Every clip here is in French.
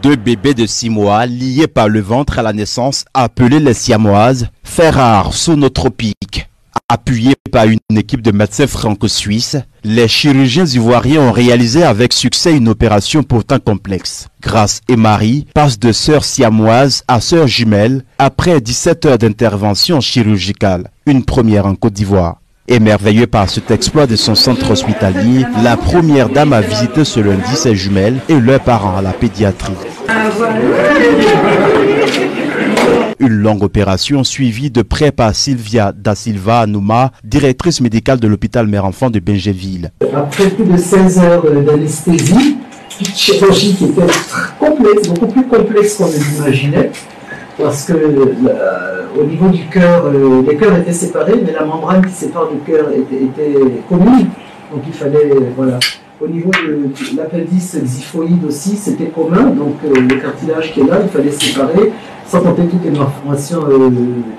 Deux bébés de 6 mois liés par le ventre à la naissance, appelés les siamoises, fait rare sous nos tropiques. Appuyés par une équipe de médecins franco-suisses, les chirurgiens ivoiriens ont réalisé avec succès une opération pourtant complexe. Grace et Marie passent de sœurs siamoises à sœurs jumelles après 17 heures d'intervention chirurgicale, une première en Côte d'Ivoire. Émerveillée par cet exploit de son centre hospitalier, la première dame a visité ce lundi ses jumelles et leurs parents à la pédiatrie. Une longue opération suivie de près par Sylvia Da Silva Anouma, directrice médicale de l'hôpital mère-enfant de Benjéville. Après plus de 16 heures d'anesthésie, une chirurgie qui était complexe, beaucoup plus complexe qu'on ne l'imaginait, parce que au niveau du cœur, les cœurs étaient séparés, mais la membrane qui sépare le cœur était commune. Donc il fallait, voilà. Au niveau de l'appendice xiphoïde aussi, c'était commun. Donc le cartilage qui est là, il fallait séparer, sans compter toutes les malformations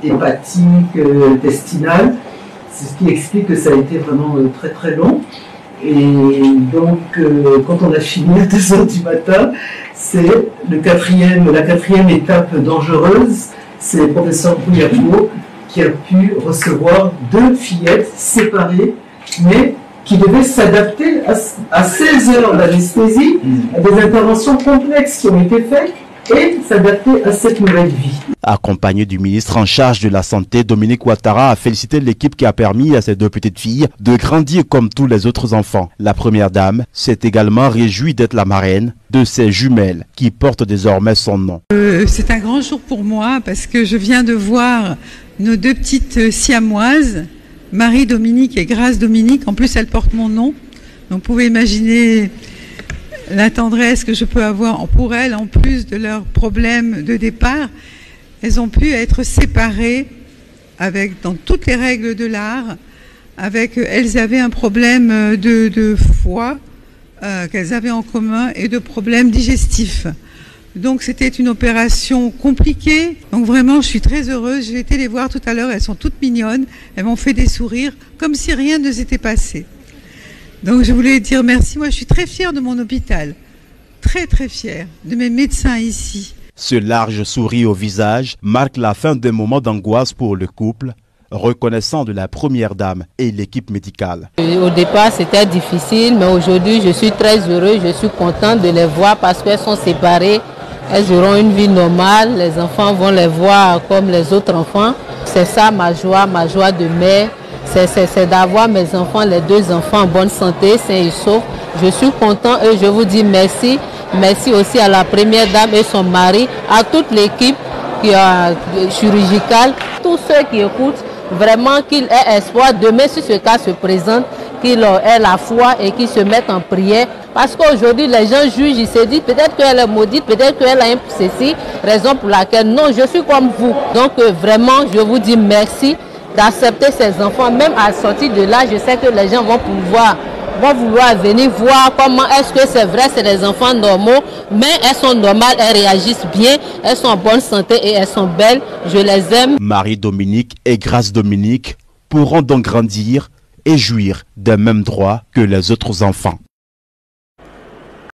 hépatiques, intestinales. C'est ce qui explique que ça a été vraiment très très long. Et donc, quand on a fini à 2 h du matin, c'est la quatrième étape dangereuse. C'est le professeur Bouyapo qui a pu recevoir 2 fillettes séparées, mais qui devaient s'adapter à 16 heures d'anesthésie, à des interventions complexes qui ont été faites et s'adapter à cette nouvelle vie. Accompagné du ministre en charge de la Santé, Dominique Ouattara a félicité l'équipe qui a permis à ces 2 petites filles de grandir comme tous les autres enfants. La première dame s'est également réjouie d'être la marraine de ces jumelles qui portent désormais son nom. C'est un grand jour pour moi parce que je viens de voir nos 2 petites siamoises, Marie Dominique et Grace Dominique. En plus, elles portent mon nom. Donc, vous pouvez imaginer la tendresse que je peux avoir pour elles, en plus de leurs problèmes de départ. Elles ont pu être séparées dans toutes les règles de l'art. Elles avaient un problème de foie qu'elles avaient en commun et de problèmes digestifs. Donc c'était une opération compliquée. Donc vraiment, je suis très heureuse. J'ai été les voir tout à l'heure. Elles sont toutes mignonnes. Elles m'ont fait des sourires comme si rien ne s'était passé. Donc je voulais dire merci. Moi, je suis très fière de mon hôpital. Très très fière de mes médecins ici. Ce large sourire au visage marque la fin d'un moment d'angoisse pour le couple, reconnaissant de la première dame et l'équipe médicale. Au départ, c'était difficile, mais aujourd'hui, je suis très heureuse. Je suis contente de les voir parce qu'elles sont séparées. Elles auront une vie normale. Les enfants vont les voir comme les autres enfants. C'est ça ma joie de mère. C'est d'avoir mes enfants, les 2 enfants en bonne santé, sains et saufs. Je suis content et je vous dis merci. Merci aussi à la première dame et son mari, à toute l'équipe chirurgicale, tous ceux qui écoutent, vraiment qu'ils aient espoir. Demain, si ce cas se présente, qu'ils aient la foi et qu'ils se mettent en prière. Parce qu'aujourd'hui, les gens jugent, ils se disent peut-être qu'elle est maudite, peut-être qu'elle a un ceci, raison pour laquelle non, je suis comme vous. Donc vraiment, je vous dis merci d'accepter ces enfants. Même à sortir de là, je sais que les gens vont vouloir venir voir comment est-ce que c'est vrai, c'est des enfants normaux, mais elles sont normales, elles réagissent bien, elles sont en bonne santé et elles sont belles, je les aime. Marie Dominique et Grace Dominique pourront donc grandir et jouir des mêmes droits que les autres enfants.